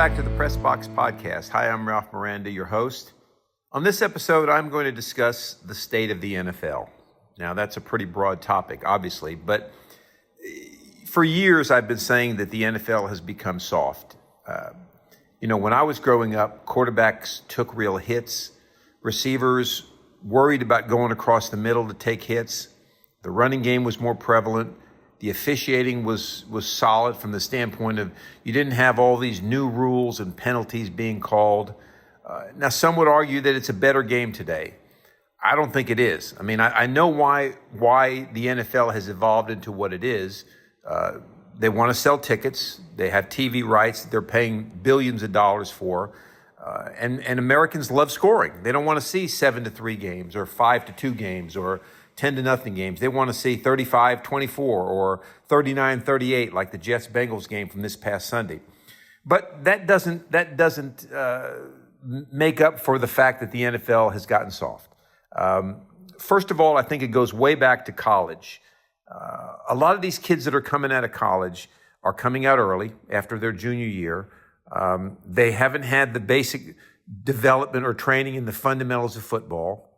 back to the Press Box Podcast. Hi, I'm Ralph Miranda, your host. On this episode, I'm going to discuss the state of the NFL. Now, that's a pretty broad topic, obviously, but for years I've been saying that the NFL has become soft. When I was growing up, quarterbacks took real hits. Receivers worried about going across the middle to take hits. The running game was more prevalent. The officiating was solid from the standpoint of you didn't have all these new rules and penalties being called. Now, some would argue that it's a better game today. I don't think it is. I mean, I know why the NFL has evolved into what it is. They want to sell tickets. They have TV rights that they're paying billions of dollars for. And Americans love scoring. They don't want to see 7-3 games or 5-2 games or 10-0 games. They want to see 35-24 or 39-38 like the Jets-Bengals game from this past Sunday. But that doesn't make up for the fact that the NFL has gotten soft. First of all, I think it goes way back to college. A lot of these kids that are coming out of college are coming out early after their junior year. They haven't had the basic development or training in the fundamentals of football.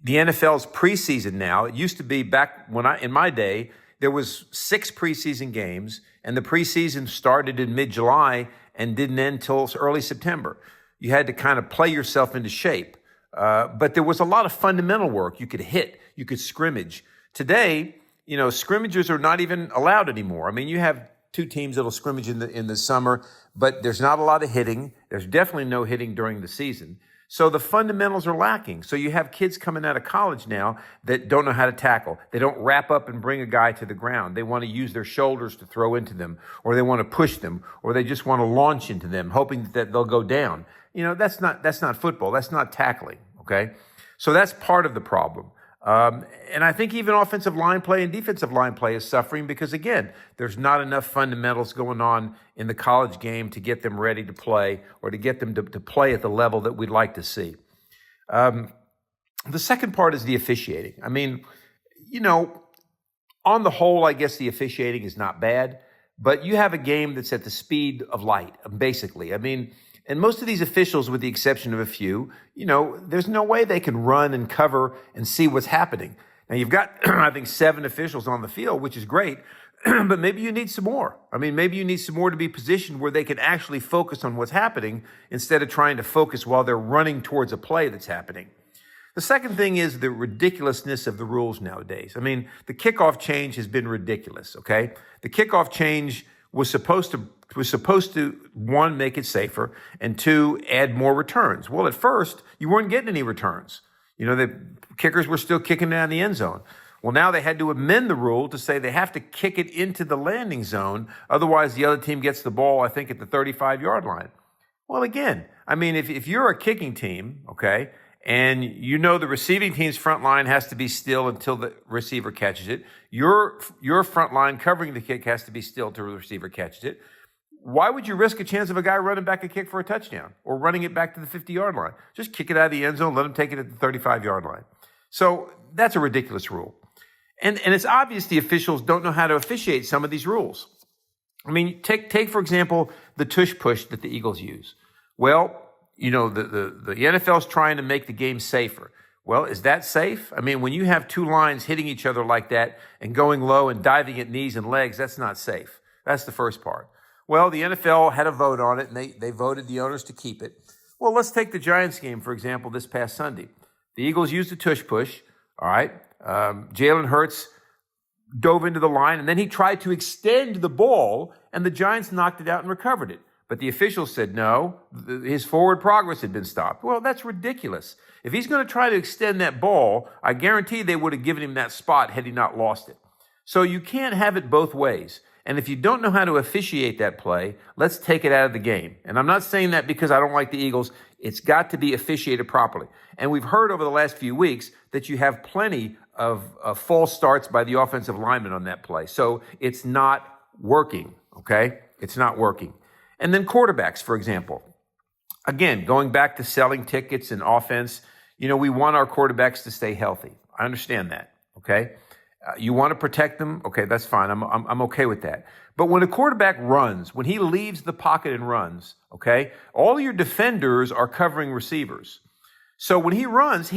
The NFL's preseason now, it used to be back in my day, there was 6 preseason games, and the preseason started in mid-July and didn't end until early September. You had to kind of play yourself into shape. But there was a lot of fundamental work. You could hit, you could scrimmage. Today, scrimmagers are not even allowed anymore. I mean, you have 2 teams that'll scrimmage in the summer, but there's not a lot of hitting. There's definitely no hitting during the season. So the fundamentals are lacking. So you have kids coming out of college now that don't know how to tackle. They don't wrap up and bring a guy to the ground. They want to use their shoulders to throw into them, or they want to push them, or they just want to launch into them, hoping that they'll go down. That's not football. That's not tackling, okay? So that's part of the problem. And I think even offensive line play and defensive line play is suffering because, again, there's not enough fundamentals going on in the college game to get them ready to play or to get them to play at the level that we'd like to see. The second part is the officiating. I mean, on the whole, I guess the officiating is not bad, but you have a game that's at the speed of light, basically. I mean, and most of these officials, with the exception of a few, there's no way they can run and cover and see what's happening. Now, you've got, I think, 7 officials on the field, which is great, but maybe you need some more. I mean, maybe you need some more to be positioned where they can actually focus on what's happening instead of trying to focus while they're running towards a play that's happening. The second thing is the ridiculousness of the rules nowadays. I mean, the kickoff change has been ridiculous, okay? The kickoff change was supposed to, 1, make it safer, and 2, add more returns. Well, at first, you weren't getting any returns. The kickers were still kicking it out of the end zone. Well, now they had to amend the rule to say they have to kick it into the landing zone. Otherwise, the other team gets the ball, I think, at the 35-yard line. Well, again, I mean, if you're a kicking team, okay, and the receiving team's front line has to be still until the receiver catches it, your front line covering the kick has to be still until the receiver catches it. Why would you risk a chance of a guy running back a kick for a touchdown or running it back to the 50-yard line? Just kick it out of the end zone, let him take it at the 35-yard line. So that's a ridiculous rule. And it's obvious the officials don't know how to officiate some of these rules. I mean, take for example, the tush push that the Eagles use. Well, the NFL's trying to make the game safer. Well, is that safe? I mean, when you have 2 lines hitting each other like that and going low and diving at knees and legs, that's not safe. That's the first part. Well, the NFL had a vote on it, and they voted the owners to keep it. Well, let's take the Giants game, for example, this past Sunday. The Eagles used a tush push, all right? Jalen Hurts dove into the line, and then he tried to extend the ball, and the Giants knocked it out and recovered it. But the officials said no, his forward progress had been stopped. Well, that's ridiculous. If he's going to try to extend that ball, I guarantee they would have given him that spot had he not lost it. So you can't have it both ways. And if you don't know how to officiate that play, let's take it out of the game. And I'm not saying that because I don't like the Eagles. It's got to be officiated properly. And we've heard over the last few weeks that you have plenty of false starts by the offensive lineman on that play. So it's not working, okay? It's not working. And then quarterbacks, for example. Again, going back to selling tickets and offense, we want our quarterbacks to stay healthy. I understand that, okay? You want to protect them? Okay, that's fine. I'm okay with that. But when a quarterback runs, when he leaves the pocket and runs, okay, all your defenders are covering receivers. So when he runs,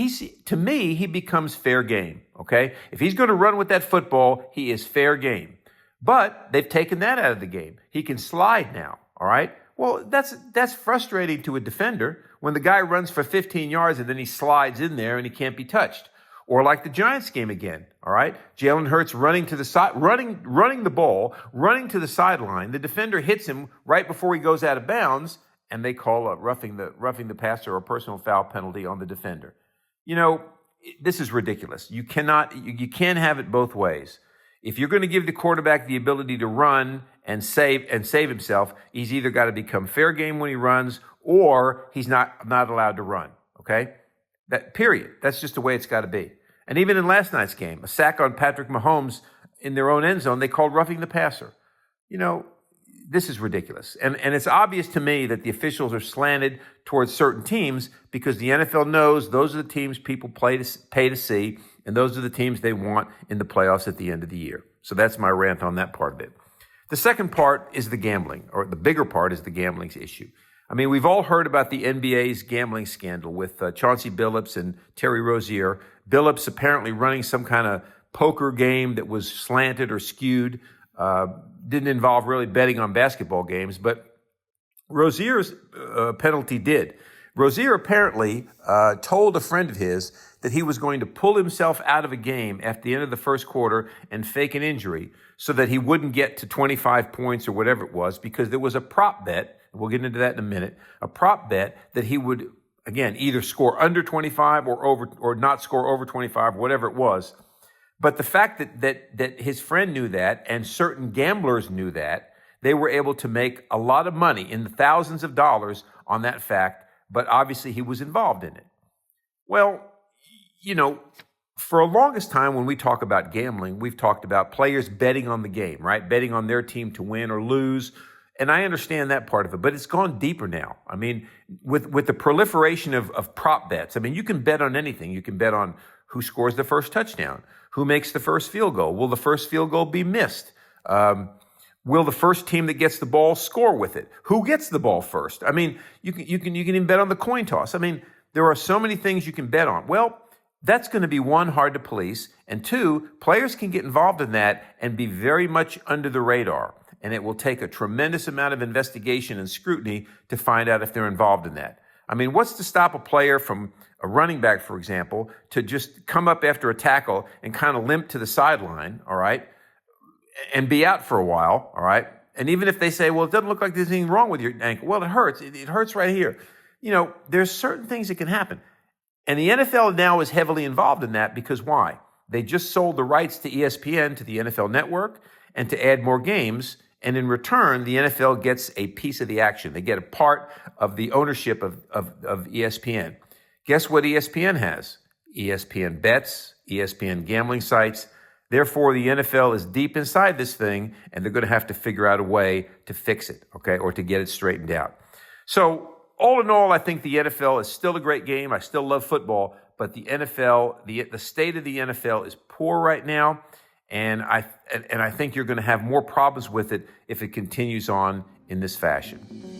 to me, he becomes fair game, okay? If he's going to run with that football, he is fair game. But they've taken that out of the game. He can slide now, all right? Well, that's frustrating to a defender when the guy runs for 15 yards and then he slides in there and he can't be touched. Or like the Giants game again, all right? Jalen Hurts running to the side, running the ball, running to the sideline. The defender hits him right before he goes out of bounds, and they call a roughing the passer or personal foul penalty on the defender. You know, this is ridiculous. You can't have it both ways. If you're going to give the quarterback the ability to run and save himself, he's either got to become fair game when he runs, or he's not allowed to run. Okay, period. That's just the way it's got to be. And even in last night's game, a sack on Patrick Mahomes in their own end zone, they called roughing the passer. You know, this is ridiculous. And it's obvious to me that the officials are slanted towards certain teams because the NFL knows those are the teams people pay to see, and those are the teams they want in the playoffs at the end of the year. So that's my rant on that part of it. The second part is the gambling, or the bigger part is the gambling issue. I mean, we've all heard about the NBA's gambling scandal with Chauncey Billups and Terry Rozier. Billups apparently running some kind of poker game that was slanted or skewed, didn't involve really betting on basketball games, but Rozier's penalty did. Rozier apparently told a friend of his that he was going to pull himself out of a game at the end of the first quarter and fake an injury so that he wouldn't get to 25 points or whatever it was, because there was a prop bet. We'll get into that in a minute. A prop bet that he would, again, either score under 25 or not score over 25, whatever it was. But the fact that his friend knew that and certain gamblers knew that, they were able to make a lot of money in the thousands of dollars on that fact, but obviously he was involved in it. Well, you know, for a longest time when we talk about gambling, we've talked about players betting on the game, right? Betting on their team to win or lose. And I understand that part of it, but it's gone deeper now. I mean, with the proliferation of prop bets, I mean, you can bet on anything. You can bet on who scores the first touchdown, who makes the first field goal. Will the first field goal be missed? Will the first team that gets the ball score with it? Who gets the ball first? I mean, you can even bet on the coin toss. I mean, there are so many things you can bet on. Well, that's going to be, one, hard to police, and two, players can get involved in that and be very much under the radar. And it will take a tremendous amount of investigation and scrutiny to find out if they're involved in that. I mean, what's to stop a player from, a running back, for example, to just come up after a tackle and kind of limp to the sideline, all right, and be out for a while, all right? And even if they say, well, it doesn't look like there's anything wrong with your ankle. Well, it hurts. It hurts right here. You know, there's certain things that can happen. And the NFL now is heavily involved in that because why? They just sold the rights to ESPN, to the NFL Network, and to add more games. And in return, the NFL gets a piece of the action. They get a part of the ownership of ESPN. Guess what ESPN has? ESPN bets, ESPN gambling sites. Therefore, the NFL is deep inside this thing, and they're going to have to figure out a way to fix it, okay, or to get it straightened out. So, all in all, I think the NFL is still a great game. I still love football, but the NFL, the state of the NFL is poor right now. And I think you're going to have more problems with it if it continues on in this fashion.